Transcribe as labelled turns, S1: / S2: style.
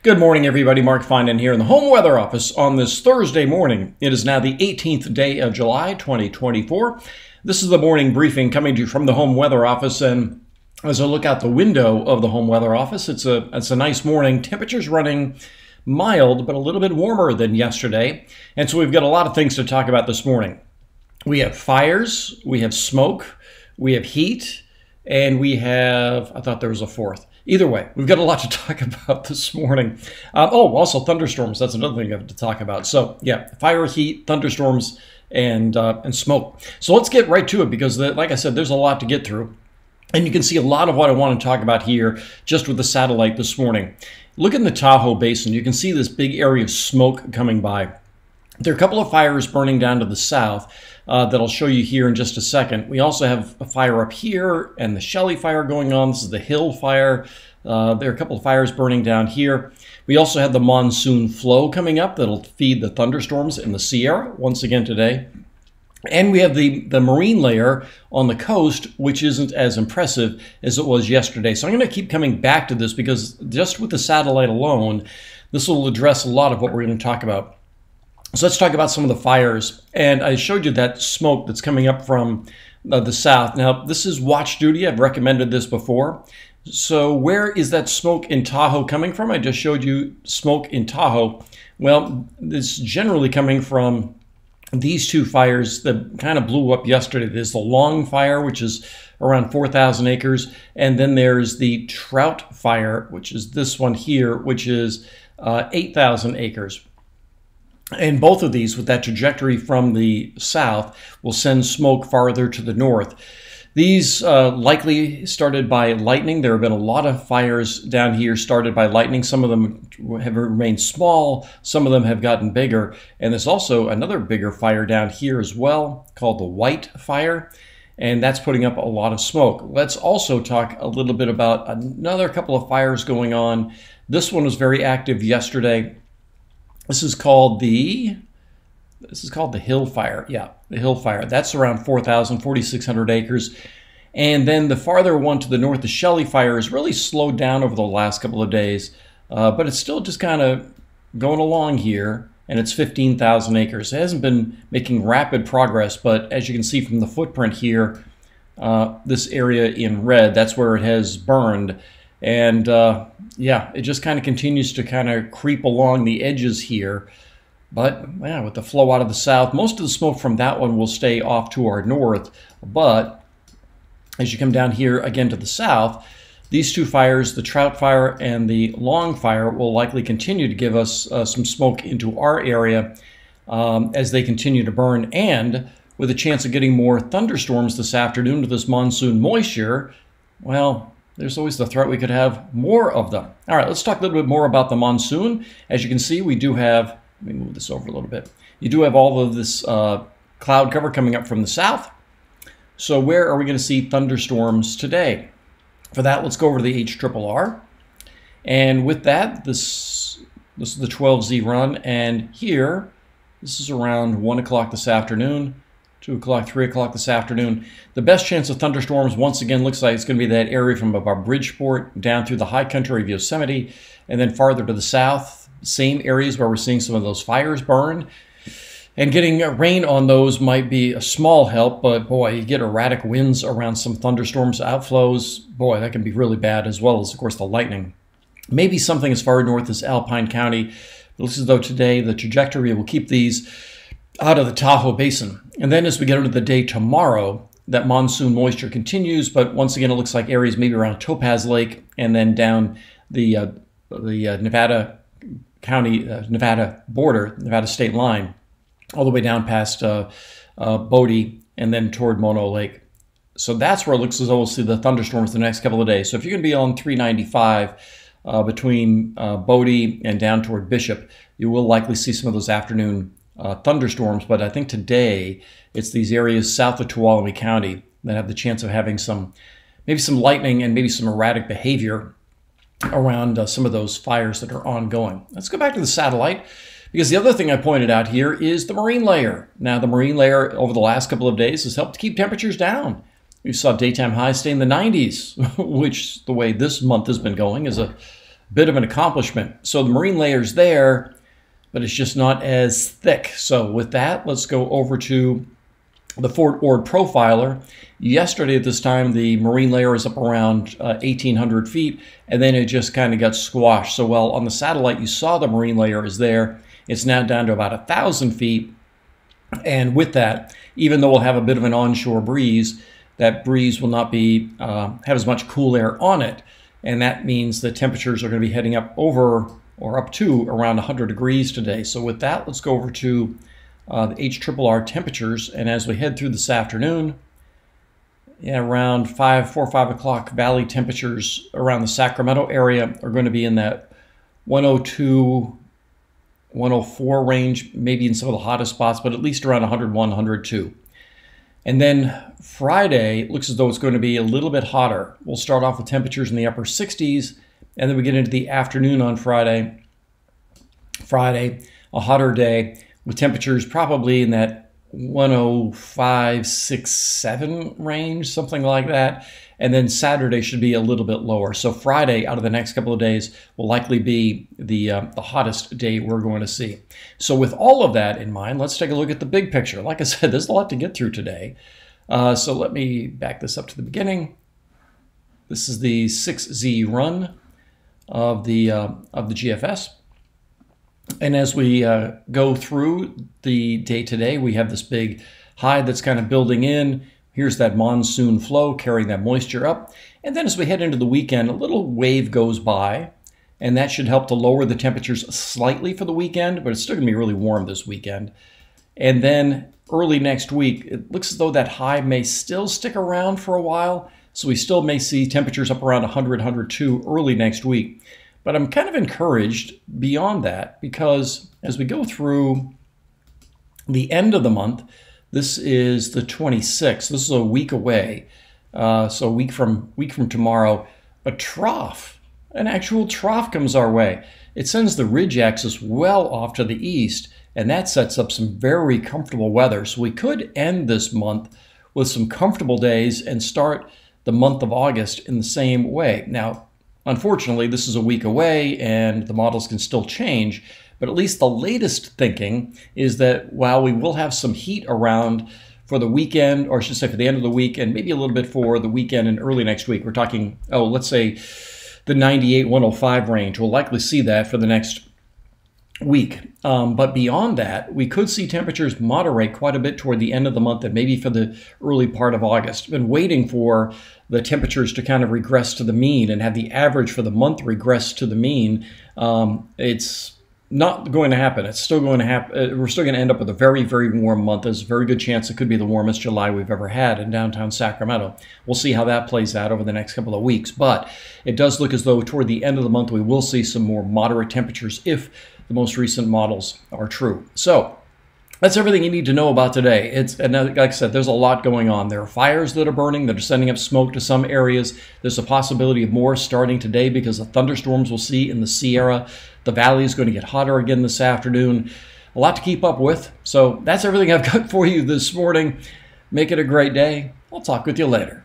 S1: Good morning, everybody. Mark Finan here in the Home Weather Office on this Thursday morning. It is now the 18th day of July, 2024. This is the morning briefing coming to you from the Home Weather Office. And as I look out the window of the Home Weather Office, it's a nice morning. Temperatures running mild, but a little bit warmer than yesterday. And so we've got a lot of things to talk about this morning. We have fires, we have smoke, we have heat, and we have, I thought there was a fourth. Either way, we've got a lot to talk about this morning. Also thunderstorms. That's another thing I have to talk about. So yeah, fire, heat, thunderstorms, and smoke. So let's get right to it because, like I said, there's a lot to get through. And you can see a lot of what I want to talk about here just with the satellite this morning. Look in the Tahoe Basin. You can see this big area of smoke coming by. There are a couple of fires burning down to the south that I'll show you here in just a second. We also have a fire up here and the Shelley fire going on. This is the Hill fire. There are a couple of fires burning down here. We also have the monsoon flow coming up that'll feed the thunderstorms in the Sierra once again today. And we have the marine layer on the coast, which isn't as impressive as it was yesterday. So I'm going to keep coming back to this because just with the satellite alone, this will address a lot of what we're going to talk about. So let's talk about some of the fires. And I showed you that smoke that's coming up from the south. Now, this is watch duty. I've recommended this before. So where is that smoke in Tahoe coming from? I just showed you smoke in Tahoe. Well, it's generally coming from these two fires that kind of blew up yesterday. There's the Long Fire, which is around 4,000 acres. And then there's the Trout Fire, which is this one here, which is 8,000 acres. And both of these, with that trajectory from the south, will send smoke farther to the north. These likely started by lightning. There have been a lot of fires down here started by lightning. Some of them have remained small. Some of them have gotten bigger. And there's also another bigger fire down here as well called the White Fire. And that's putting up a lot of smoke. Let's also talk a little bit about another couple of fires going on. This one was very active yesterday. This is called the Hill Fire. Yeah, the Hill Fire. That's around 4,600 acres. And then the farther one to the north, the Shelley Fire, has really slowed down over the last couple of days. But it's still just kind of going along here, and it's 15,000 acres. It hasn't been making rapid progress, but as you can see from the footprint here, this area in red, that's where it has burned. And yeah, it just kind of continues to kind of creep along the edges here. But yeah, with the flow out of the south, most of the smoke from that one will stay off to our north. But as you come down here again to the south, these two fires, the Trout Fire and the Long Fire, will likely continue to give us some smoke into our area as they continue to burn. And with a chance of getting more thunderstorms this afternoon with this monsoon moisture, well, there's always the threat we could have more of them. All right, let's talk a little bit more about the monsoon. As you can see, we do have, let me move this over a little bit. You do have all of this cloud cover coming up from the south. So where are we going to see thunderstorms today? For that, let's go over to the HRRR. And with that, this is the 12Z run. And here, this is around 1 o'clock this afternoon. 2 o'clock, 3 o'clock this afternoon. The best chance of thunderstorms, once again, looks like it's going to be that area from about Bridgeport down through the high country of Yosemite, and then farther to the south, same areas where we're seeing some of those fires burn. And getting rain on those might be a small help, but boy, you get erratic winds around some thunderstorms, outflows. Boy, that can be really bad, as well as, of course, the lightning. Maybe something as far north as Alpine County. It looks as though today the trajectory will keep these out of the Tahoe Basin. And then as we get into the day tomorrow, that monsoon moisture continues, but once again, it looks like areas maybe around Topaz Lake and then down the Nevada County, Nevada border, Nevada state line, all the way down past Bodie and then toward Mono Lake. So that's where it looks as though we'll see the thunderstorms the next couple of days. So if you're going to be on 395 between Bodie and down toward Bishop, you will likely see some of those afternoon thunderstorms, but I think today it's these areas south of Tuolumne County that have the chance of having maybe some lightning and maybe some erratic behavior around some of those fires that are ongoing. Let's go back to the satellite, because the other thing I pointed out here is the marine layer. Now, the marine layer over the last couple of days has helped keep temperatures down. We saw daytime highs stay in the 90s, which the way this month has been going is a bit of an accomplishment. So the marine layer's there, but it's just not as thick. So with that, let's go over to the Fort Ord profiler. Yesterday at this time, the marine layer is up around 1,800 feet, and then it just kind of got squashed. So while on the satellite you saw the marine layer is there, it's now down to about 1,000 feet. And with that, even though we'll have a bit of an onshore breeze, that breeze will not be have as much cool air on it. And that means the temperatures are going to be heading up over or up to around 100 degrees today. So with that, let's go over to the HRRR temperatures. And as we head through this afternoon, around 4 or 5 o'clock, valley temperatures around the Sacramento area are going to be in that 102, 104 range, maybe in some of the hottest spots, but at least around 101, 102. And then Friday, it looks as though it's going to be a little bit hotter. We'll start off with temperatures in the upper 60s, and then we get into the afternoon on Friday. A hotter day with temperatures probably in that 105, 6, 7 range, something like that. And then Saturday should be a little bit lower. So Friday, out of the next couple of days, will likely be the hottest day we're going to see. So with all of that in mind, let's take a look at the big picture. Like I said, there's a lot to get through today. So let me back this up to the beginning. This is the 6Z run of the GFS. And as we go through the day today, we have this big high that's kind of building in. Here's that monsoon flow carrying that moisture up. And then as we head into the weekend, a little wave goes by, and that should help to lower the temperatures slightly for the weekend, but it's still going to be really warm this weekend. And then early next week, it looks as though that high may still stick around for a while. So we still may see temperatures up around 100, 102 early next week. But I'm kind of encouraged beyond that, because as we go through the end of the month, this is the 26th. This is a week away. So a week from tomorrow, an actual trough comes our way. It sends the ridge axis well off to the east, and that sets up some very comfortable weather. So we could end this month with some comfortable days and start the month of August in the same way. Now, unfortunately, this is a week away and the models can still change, but at least the latest thinking is that while we will have some heat around for the weekend, or I should say for the end of the week, and maybe a little bit for the weekend and early next week, we're talking, let's say the 98, 105 range. We'll likely see that for the next week. But beyond that, we could see temperatures moderate quite a bit toward the end of the month and maybe for the early part of August. Been waiting for the temperatures to kind of regress to the mean and have the average for the month regress to the mean. It's not going to happen. It's still going to happen. We're still going to end up with a very, very warm month. There's a very good chance it could be the warmest July we've ever had in downtown Sacramento. We'll see how that plays out over the next couple of weeks. But it does look as though toward the end of the month we will see some more moderate temperatures if the most recent models are true. So that's everything you need to know about today. And like I said, there's a lot going on. There are fires that are burning that are sending up smoke to some areas. There's a possibility of more starting today because of thunderstorms we'll see in the Sierra. The valley is going to get hotter again this afternoon. A lot to keep up with. So that's everything I've got for you this morning. Make it a great day. I'll talk with you later.